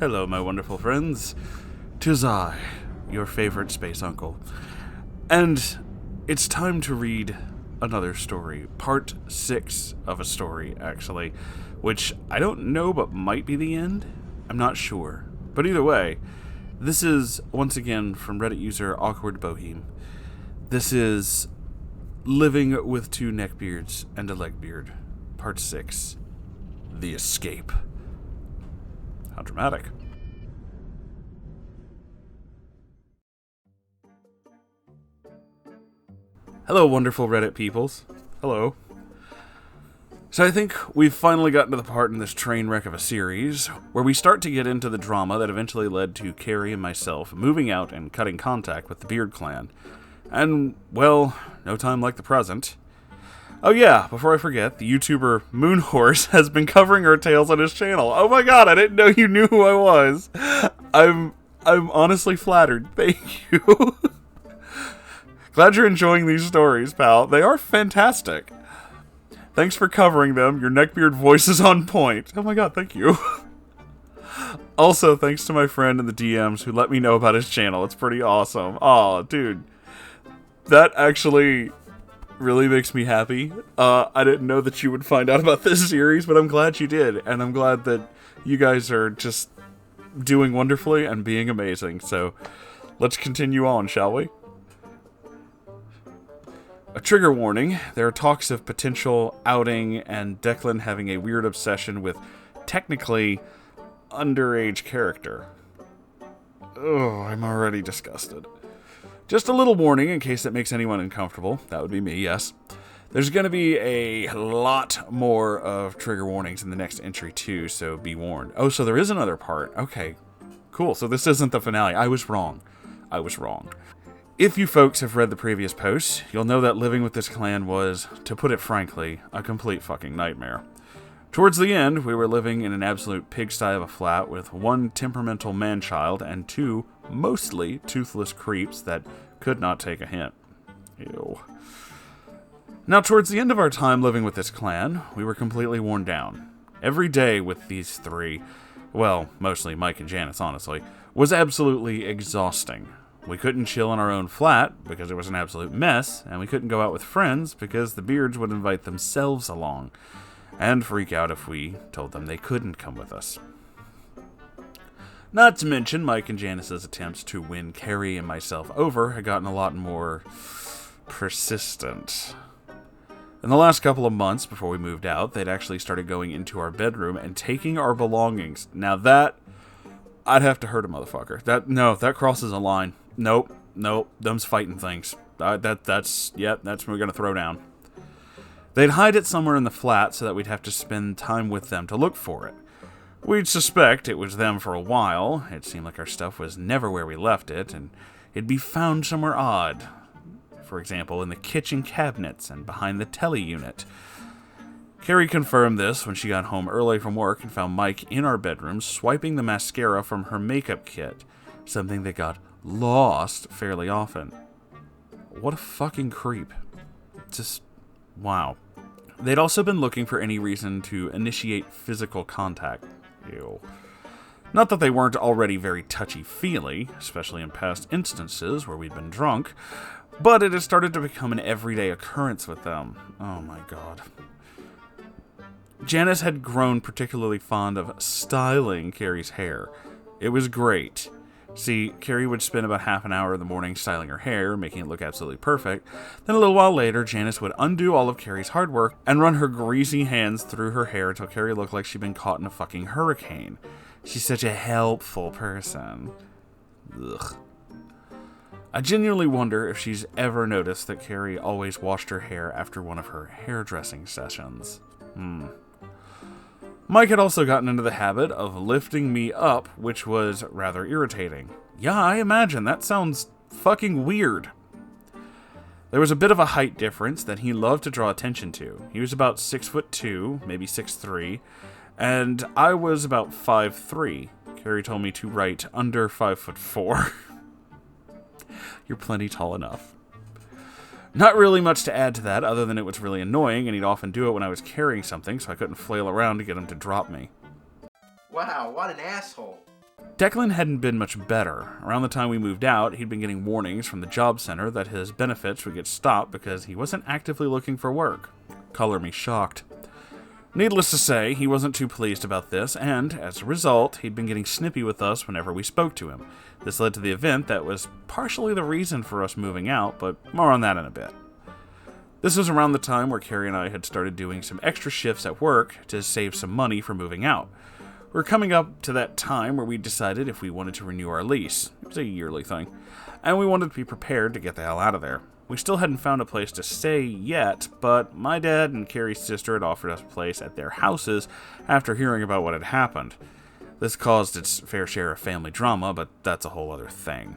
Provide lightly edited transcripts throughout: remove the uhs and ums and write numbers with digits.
Hello, my wonderful friends. 'Tis I, your favorite space uncle. And it's time to read another story. Part 6 of a story, actually. Which I don't know, but might be the end? I'm not sure. But either way, this is, once again, from Reddit user Awkward Bohem. This is Living with Two Neckbeards and a Legbeard. Part 6. The Escape. How dramatic. Hello, wonderful Reddit peoples. Hello. So I think we've finally gotten to the part in this train wreck of a series where we start to get into the drama that eventually led to Carrie and myself moving out and cutting contact with the Beard clan. And, well, no time like the present. Oh yeah, before I forget, the YouTuber Moonhorse has been covering our tales on his channel. Oh my god, I didn't know you knew who I was. I'm honestly flattered. Thank you. Glad you're enjoying these stories, pal. They are fantastic. Thanks for covering them. Your Neckbeard voice is on point. Oh my god, thank you. Also, thanks to my friend in the DMs who let me know about his channel. It's pretty awesome. Aw, dude. That actually really makes me happy. I didn't know that you would find out about this series, but I'm glad you did. And I'm glad that you guys are just doing wonderfully and being amazing. So, let's continue on, shall we? A trigger warning, there are talks of potential outing and Declan having a weird obsession with technically underage character. Oh, I'm already disgusted. Just a little warning in case that makes anyone uncomfortable. That would be me, yes. There's going to be a lot more of trigger warnings in the next entry too, so be warned. Oh, so there is another part. Okay, cool. So this isn't the finale. I was wrong. If you folks have read the previous posts, you'll know that living with this clan was, to put it frankly, a complete fucking nightmare. Towards the end, we were living in an absolute pigsty of a flat with one temperamental man-child and two mostly toothless creeps that could not take a hint. Ew. Now, towards the end of our time living with this clan, we were completely worn down. Every day with these three, well, mostly Mike and Janice, honestly, was absolutely exhausting. We couldn't chill in our own flat because it was an absolute mess, and we couldn't go out with friends because the Beards would invite themselves along and freak out if we told them they couldn't come with us. Not to mention, Mike and Janice's attempts to win Carrie and myself over had gotten a lot more persistent. In the last couple of months before we moved out, they'd actually started going into our bedroom and taking our belongings. Now that, I'd have to hurt a motherfucker. That crosses a line. Nope, them's fighting things. That's what we're gonna throw down. They'd hide it somewhere in the flat so that we'd have to spend time with them to look for it. We'd suspect it was them for a while. It seemed like our stuff was never where we left it, and it'd be found somewhere odd. For example, in the kitchen cabinets and behind the telly unit. Carrie confirmed this when she got home early from work and found Mike in our bedroom swiping the mascara from her makeup kit, something that got lost fairly often. What a fucking creep. Just, wow. They'd also been looking for any reason to initiate physical contact. Ew. Not that they weren't already very touchy-feely, especially in past instances where we'd been drunk, but it had started to become an everyday occurrence with them. Oh my god. Janice had grown particularly fond of styling Carrie's hair. It was great. See, Carrie would spend about half an hour in the morning styling her hair, making it look absolutely perfect. Then a little while later, Janice would undo all of Carrie's hard work and run her greasy hands through her hair until Carrie looked like she'd been caught in a fucking hurricane. She's such a helpful person. Ugh. I genuinely wonder if she's ever noticed that Carrie always washed her hair after one of her hairdressing sessions. Mike had also gotten into the habit of lifting me up, which was rather irritating. Yeah, I imagine. That sounds fucking weird. There was a bit of a height difference that he loved to draw attention to. He was about 6'2", maybe 6'3", and I was about 5'3". Carrie told me to write under 5'4". You're plenty tall enough. Not really much to add to that, other than it was really annoying, and he'd often do it when I was carrying something, so I couldn't flail around to get him to drop me. Wow, what an asshole. Declan hadn't been much better. Around the time we moved out, he'd been getting warnings from the job center that his benefits would get stopped because he wasn't actively looking for work. Color me shocked. Needless to say, he wasn't too pleased about this, and, as a result, he'd been getting snippy with us whenever we spoke to him. This led to the event that was partially the reason for us moving out, but more on that in a bit. This was around the time where Carrie and I had started doing some extra shifts at work to save some money for moving out. We were coming up to that time where we decided if we wanted to renew our lease. It was a yearly thing. And we wanted to be prepared to get the hell out of there. We still hadn't found a place to stay yet, but my dad and Carrie's sister had offered us a place at their houses after hearing about what had happened. This caused its fair share of family drama, but that's a whole other thing.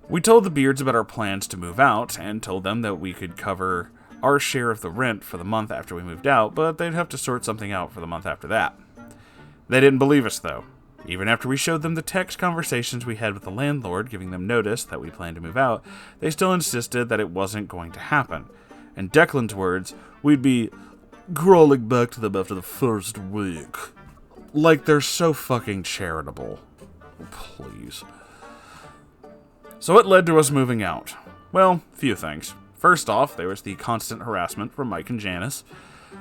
We told the Beards about our plans to move out, and told them that we could cover our share of the rent for the month after we moved out, but they'd have to sort something out for the month after that. They didn't believe us, though. Even after we showed them the text conversations we had with the landlord giving them notice that we planned to move out, they still insisted that it wasn't going to happen. In Declan's words, we'd be crawling back to them after the first week. Like they're so fucking charitable. Please. So it led to us moving out. Well, few things. First off, there was the constant harassment from Mike and Janice.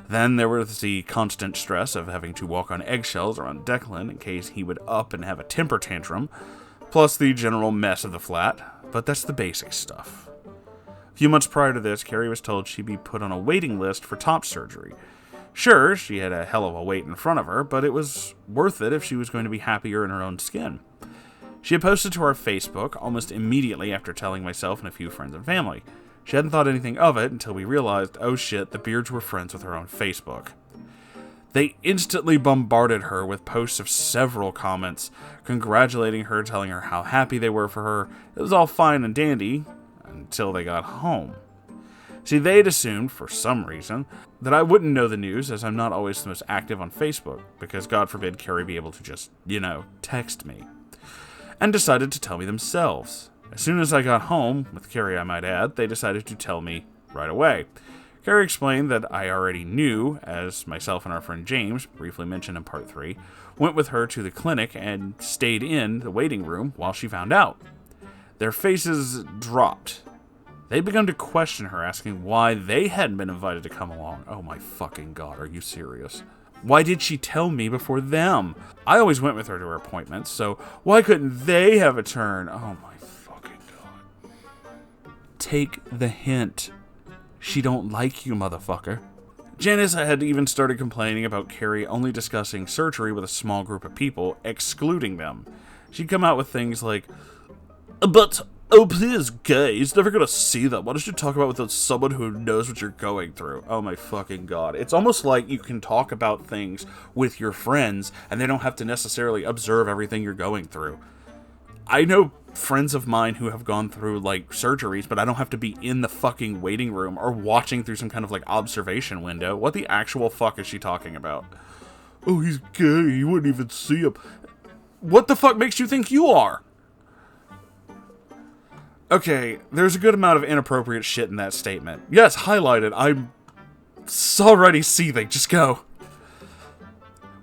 Then there was the constant stress of having to walk on eggshells around Declan in case he would up and have a temper tantrum, plus the general mess of the flat, but that's the basic stuff. A few months prior to this, Carrie was told she'd be put on a waiting list for top surgery. Sure, she had a hell of a wait in front of her, but it was worth it if she was going to be happier in her own skin. She had posted to our Facebook almost immediately after telling myself and a few friends and family. She hadn't thought anything of it until we realized, oh shit, the Beards were friends with her on Facebook. They instantly bombarded her with posts of several comments, congratulating her, telling her how happy they were for her. It was all fine and dandy, until they got home. See, they'd assumed, for some reason, that I wouldn't know the news, as I'm not always the most active on Facebook, because God forbid Carrie be able to just, text me. And decided to tell me themselves. As soon as I got home, with Carrie I might add, they decided to tell me right away. Carrie explained that I already knew, as myself and our friend James, briefly mentioned in part 3, went with her to the clinic and stayed in the waiting room while she found out. Their faces dropped. They'd begun to question her, asking why they hadn't been invited to come along. Oh my fucking god, are you serious? Why did she tell me before them? I always went with her to her appointments, so why couldn't they have a turn? Oh my fucking god. Take the hint. She don't like you, motherfucker. Janice had even started complaining about Carrie only discussing surgery with a small group of people, excluding them. She'd come out with things like, but, oh please, guys, never gonna see them. Why don't you talk about it with someone who knows what you're going through? Oh my fucking god. It's almost like you can talk about things with your friends, and they don't have to necessarily observe everything you're going through. I know friends of mine who have gone through, surgeries, but I don't have to be in the fucking waiting room or watching through some kind of, observation window. What the actual fuck is she talking about? Oh, he's gay. You wouldn't even see him. What the fuck makes you think you are? Okay, there's a good amount of inappropriate shit in that statement. Yes, highlighted. I'm already seething. Just go.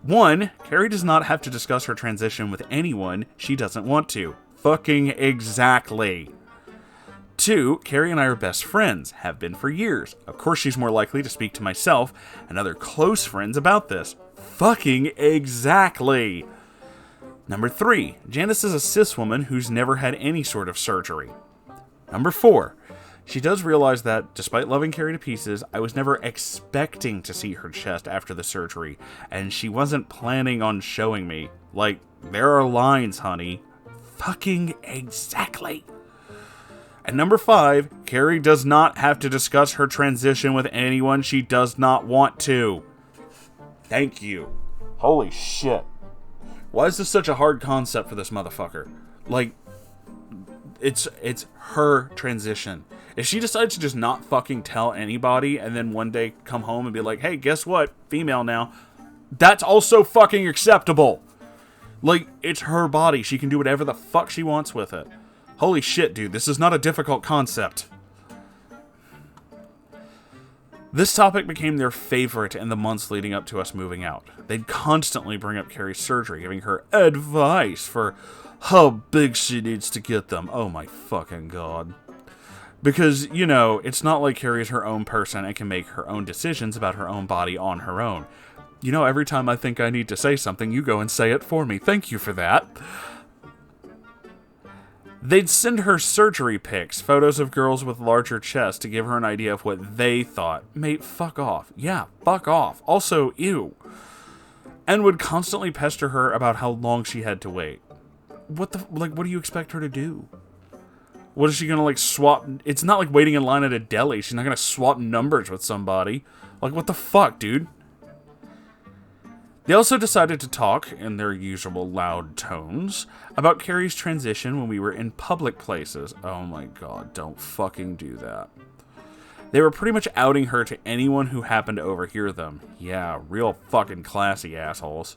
1, Carrie does not have to discuss her transition with anyone she doesn't want to. Fucking exactly. 2, Carrie and I are best friends, have been for years. Of course she's more likely to speak to myself and other close friends about this. Fucking exactly. Number 3, Janice is a cis woman who's never had any sort of surgery. Number 4, she does realize that, despite loving Carrie to pieces, I was never expecting to see her chest after the surgery, and she wasn't planning on showing me. There are lines, honey. Fucking exactly. And number 5, Carrie does not have to discuss her transition with anyone she does not want to. Thank you. Holy shit. Why is this such a hard concept for this motherfucker? It's her transition. If she decides to just not fucking tell anybody and then one day come home and be like, hey, guess what? Female now. That's also fucking acceptable. It's her body. She can do whatever the fuck she wants with it. Holy shit, dude. This is not a difficult concept. This topic became their favorite in the months leading up to us moving out. They'd constantly bring up Carrie's surgery, giving her advice for how big she needs to get them. Oh my fucking god. Because, you know, it's not like Carrie's her own person and can make her own decisions about her own body on her own. You know, every time I think I need to say something, you go and say it for me. Thank you for that. They'd send her surgery pics, photos of girls with larger chests, to give her an idea of what they thought. Mate, fuck off. Yeah, fuck off. Also, ew. And would constantly pester her about how long she had to wait. What do you expect her to do? What is she gonna, swap? It's not like waiting in line at a deli. She's not gonna swap numbers with somebody. Like, what the fuck, dude? They also decided to talk, in their usual loud tones, about Carrie's transition when we were in public places. Oh my god, don't fucking do that. They were pretty much outing her to anyone who happened to overhear them. Yeah, real fucking classy assholes.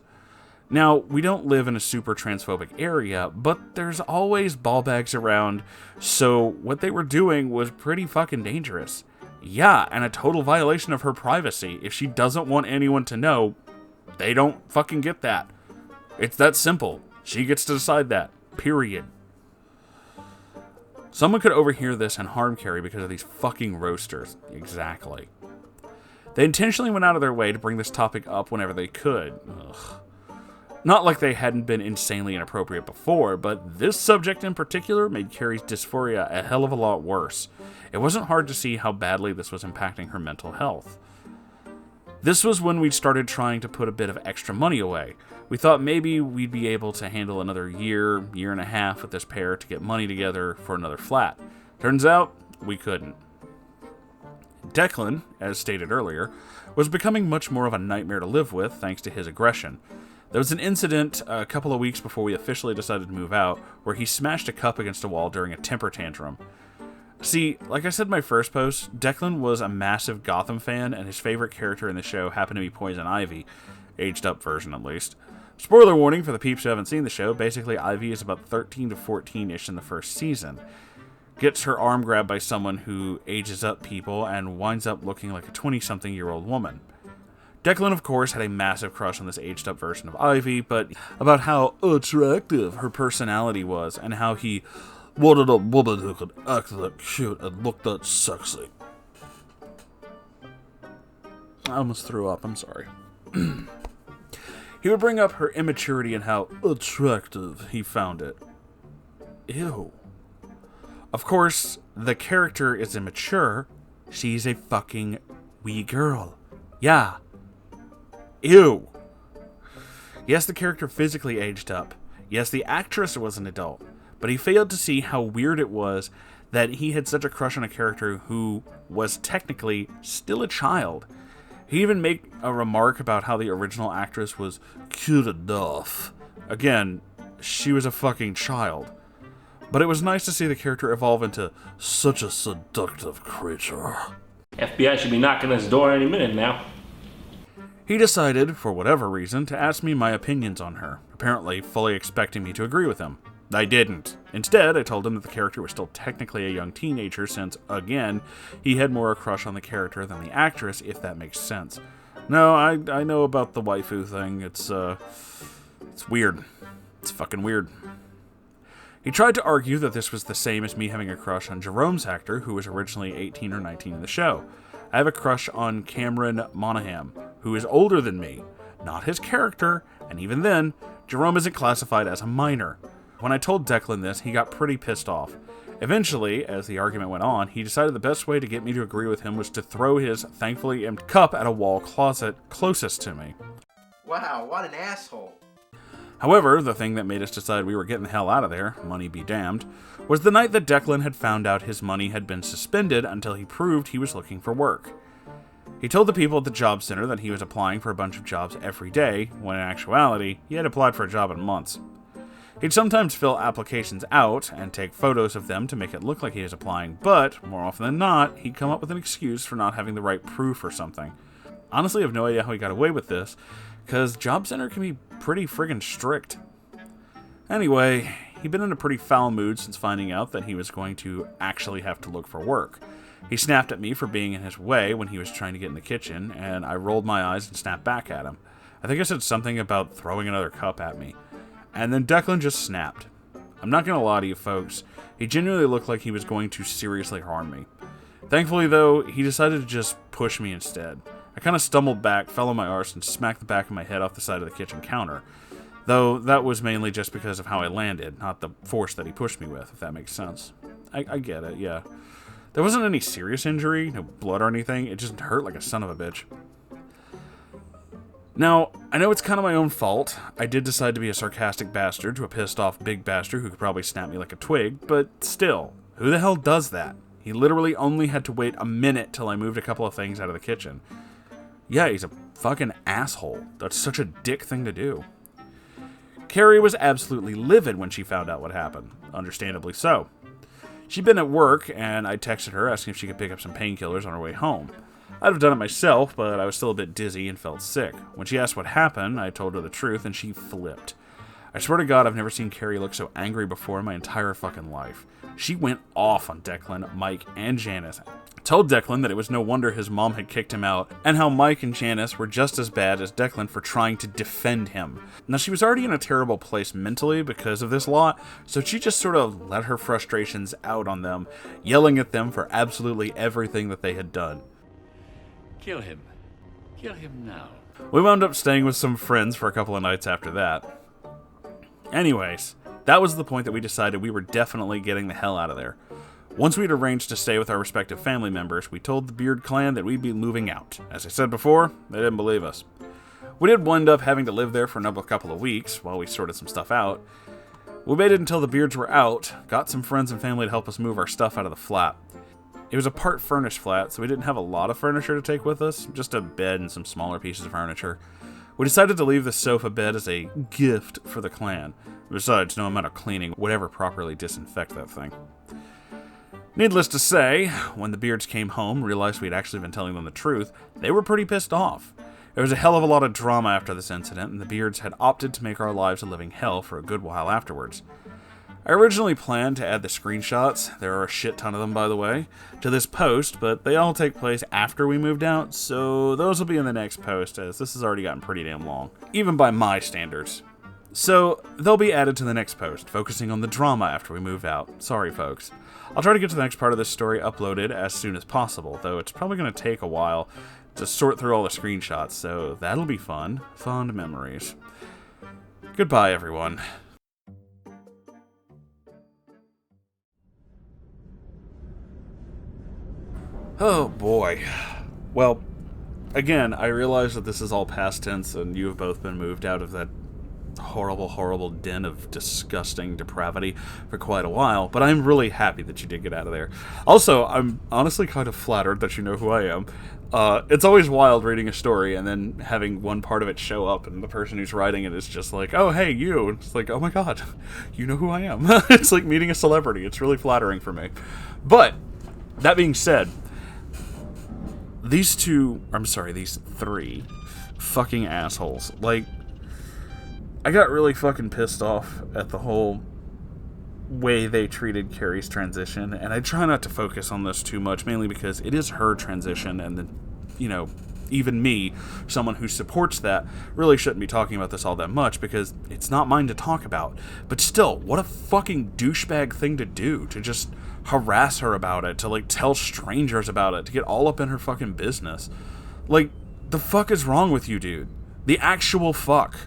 Now, we don't live in a super transphobic area, but there's always ball bags around, so what they were doing was pretty fucking dangerous. Yeah, and a total violation of her privacy. If she doesn't want anyone to know, they don't fucking get that. It's that simple. She gets to decide that. Period. Someone could overhear this and harm Carrie because of these fucking roasters. Exactly. They intentionally went out of their way to bring this topic up whenever they could. Ugh. Not like they hadn't been insanely inappropriate before, but this subject in particular made Carrie's dysphoria a hell of a lot worse. It wasn't hard to see how badly this was impacting her mental health. This was when we started trying to put a bit of extra money away. We thought maybe we'd be able to handle another year and a half with this pair to get money together for another flat. Turns out, we couldn't. Declan, as stated earlier, was becoming much more of a nightmare to live with thanks to his aggression. There was an incident a couple of weeks before we officially decided to move out where he smashed a cup against a wall during a temper tantrum. See, like I said in my first post, Declan was a massive Gotham fan, and his favorite character in the show happened to be Poison Ivy. Aged up version, at least. Spoiler warning for the peeps who haven't seen the show, basically Ivy is about 13 to 14-ish in the first season. Gets her arm grabbed by someone who ages up people and winds up looking like a 20-something-year-old woman. Declan, of course, had a massive crush on this aged-up version of Ivy, but about how attractive her personality was, and how he wanted a woman who could act that cute and look that sexy. I almost threw up, I'm sorry. He would bring up her immaturity and how attractive he found it. Ew. Of course, the character is immature. She's a fucking wee girl. Yeah. Ew. Yes, the character physically aged up. Yes, the actress was an adult. But he failed to see how weird it was that he had such a crush on a character who was technically still a child. He even made a remark about how the original actress was cute enough. Again, she was a fucking child. But it was nice to see the character evolve into such a seductive creature. FBI should be knocking on his door any minute now. He decided, for whatever reason, to ask me my opinions on her, apparently fully expecting me to agree with him. I didn't. Instead, I told him that the character was still technically a young teenager since, again, he had more a crush on the character than the actress, if that makes sense. No, I know about the waifu thing. It's weird. It's fucking weird. He tried to argue that this was the same as me having a crush on Jerome's actor, who was originally 18 or 19 in the show. I have a crush on Cameron Monaghan, who is older than me, not his character, and even then, Jerome isn't classified as a minor. When I told Declan this, he got pretty pissed off. Eventually, as the argument went on, he decided the best way to get me to agree with him was to throw his thankfully empty cup at a wall closet closest to me. Wow, what an asshole. However, the thing that made us decide we were getting the hell out of there, money be damned, was the night that Declan had found out his money had been suspended until he proved he was looking for work. He told the people at the job center that he was applying for a bunch of jobs every day, when in actuality, he had applied for a job in months. He'd sometimes fill applications out and take photos of them to make it look like he was applying, but, more often than not, he'd come up with an excuse for not having the right proof or something. Honestly, I have no idea how he got away with this, because job center can be pretty friggin' strict. Anyway, he'd been in a pretty foul mood since finding out that he was going to actually have to look for work. He snapped at me for being in his way when he was trying to get in the kitchen, and I rolled my eyes and snapped back at him. I think I said something about throwing another cup at me. And then Declan just snapped. I'm not going to lie to you folks, he genuinely looked like he was going to seriously harm me. Thankfully though, he decided to just push me instead. I kind of stumbled back, fell on my arse, and smacked the back of my head off the side of the kitchen counter. Though that was mainly just because of how I landed, not the force that he pushed me with, if that makes sense. I get it, yeah. There wasn't any serious injury, no blood or anything, it just hurt like a son of a bitch. Now, I know it's kind of my own fault. I did decide to be a sarcastic bastard to a pissed off big bastard who could probably snap me like a twig, but still, who the hell does that? He literally only had to wait a minute till I moved a couple of things out of the kitchen. Yeah, he's a fucking asshole. That's such a dick thing to do. Carrie was absolutely livid when she found out what happened. Understandably so. She'd been at work, and I texted her asking if she could pick up some painkillers on her way home. I'd have done it myself, but I was still a bit dizzy and felt sick. When she asked what happened, I told her the truth, and she flipped. I swear to God, I've never seen Carrie look so angry before in my entire fucking life. She went off on Declan, Mike, and Janice. Told Declan that it was no wonder his mom had kicked him out, and how Mike and Janice were just as bad as Declan for trying to defend him. Now, she was already in a terrible place mentally because of this lot, so she just sort of let her frustrations out on them, yelling at them for absolutely everything that they had done. Kill him. Kill him now. We wound up staying with some friends for a couple of nights after that. Anyways, that was the point that we decided we were definitely getting the hell out of there. Once we'd arranged to stay with our respective family members, we told the Beard clan that we'd be moving out. As I said before, they didn't believe us. We did wind up having to live there for another couple of weeks while we sorted some stuff out. We waited until the Beards were out, got some friends and family to help us move our stuff out of the flat. It was a part furnished flat, so we didn't have a lot of furniture to take with us, just a bed and some smaller pieces of furniture. We decided to leave the sofa bed as a gift for the clan. Besides, no amount of cleaning would ever properly disinfect that thing. Needless to say, when the Beards came home, realized we'd actually been telling them the truth, they were pretty pissed off. There was a hell of a lot of drama after this incident, and the Beards had opted to make our lives a living hell for a good while afterwards. I originally planned to add the screenshots, there are a shit ton of them by the way, to this post, but they all take place after we moved out, so those will be in the next post, as this has already gotten pretty damn long, even by my standards. So, they'll be added to the next post, focusing on the drama after we move out. Sorry folks. I'll try to get to the next part of this story uploaded as soon as possible, though it's probably going to take a while to sort through all the screenshots, so that'll be fun. Fond memories. Goodbye everyone. Oh boy. Well, again, I realize that this is all past tense and you have both been moved out of that horrible, horrible den of disgusting depravity for quite a while, but I'm really happy that you did get out of there. Also, I'm honestly kind of flattered that you know who I am. It's always wild reading a story and then having one part of it show up and the person who's writing it is just like, oh, hey, you. It's like, oh my god, you know who I am. It's like meeting a celebrity. It's really flattering for me. But, that being said, these three fucking assholes, like, I got really fucking pissed off at the whole way they treated Carrie's transition, and I try not to focus on this too much, mainly because it is her transition, and then, you know, even me, someone who supports that, really shouldn't be talking about this all that much, because it's not mine to talk about. But still, what a fucking douchebag thing to do, to just harass her about it, to, like, tell strangers about it, to get all up in her fucking business. Like, the fuck is wrong with you, dude? The actual fuck.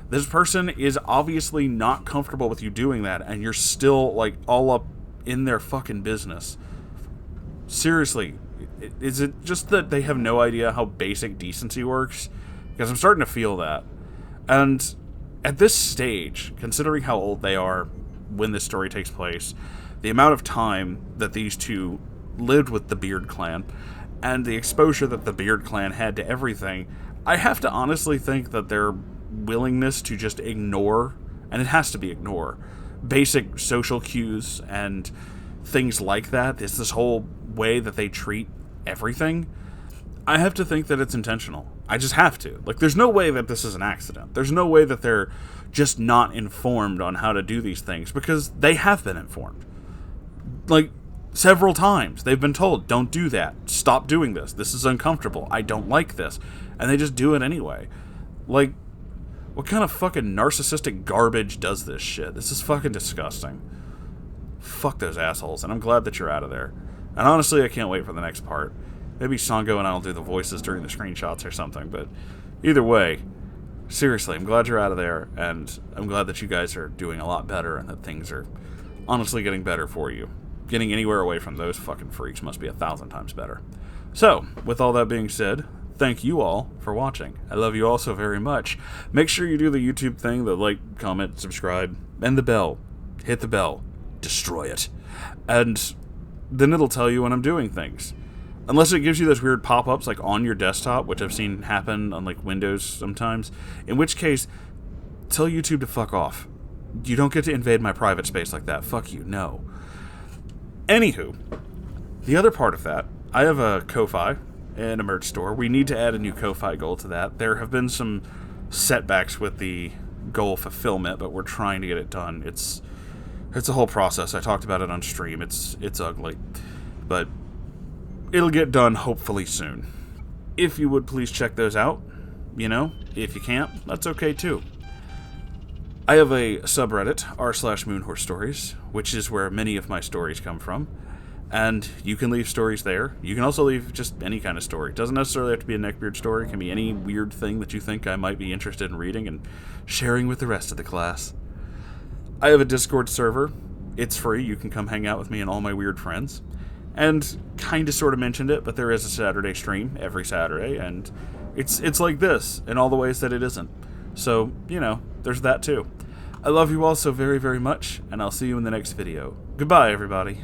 This person is obviously not comfortable with you doing that, and you're still, like, all up in their fucking business. Seriously, is it just that they have no idea how basic decency works? Because I'm starting to feel that. And at this stage, considering how old they are when this story takes place, the amount of time that these two lived with the Beard clan, and the exposure that the Beard clan had to everything, I have to honestly think that their willingness to just ignore, and it has to be ignore, basic social cues and things like that, is this whole way that they treat everything, I have to think that it's intentional. I just have to. Like, there's no way that this is an accident. There's no way that they're just not informed on how to do these things, because they have been informed. Like, Several times they've been told, don't do that. Stop doing this. This is uncomfortable. I don't like this. And they just do it anyway. Like, what kind of fucking narcissistic garbage does this shit? This is fucking disgusting. Fuck those assholes, and I'm glad that you're out of there. And honestly, I can't wait for the next part. Maybe Sango and I will do the voices during the screenshots or something, but either way, seriously, I'm glad you're out of there, and I'm glad that you guys are doing a lot better and that things are honestly getting better for you. Getting anywhere away from those fucking freaks must be 1,000 times better. So, with all that being said, thank you all for watching. I love you all so very much. Make sure you do the YouTube thing, the like, comment, subscribe, and the bell. Hit the bell. Destroy it. And then it'll tell you when I'm doing things. Unless it gives you those weird pop-ups like on your desktop, which I've seen happen on like Windows sometimes, in which case, tell YouTube to fuck off. You don't get to invade my private space like that. Fuck you, no. Anywho, the other part of that, I have a Ko-Fi and a merch store. We need to add a new Ko-Fi goal to that. There have been some setbacks with the goal fulfillment, but we're trying to get it done. It's a whole process. I talked about it on stream. It's ugly, but it'll get done hopefully soon. If you would please check those out, you know, if you can't, that's okay too. I have a subreddit, r/Moonhorse Stories, which is where many of my stories come from, and you can leave stories there. You can also leave just any kind of story. It doesn't necessarily have to be a Neckbeard story. It can be any weird thing that you think I might be interested in reading and sharing with the rest of the class. I have a Discord server. It's free. You can come hang out with me and all my weird friends. And kind of sort of mentioned it, but there is a Saturday stream every Saturday, and it's like this in all the ways that it isn't. So, you know, there's that too. I love you all so very, very much, and I'll see you in the next video. Goodbye, everybody.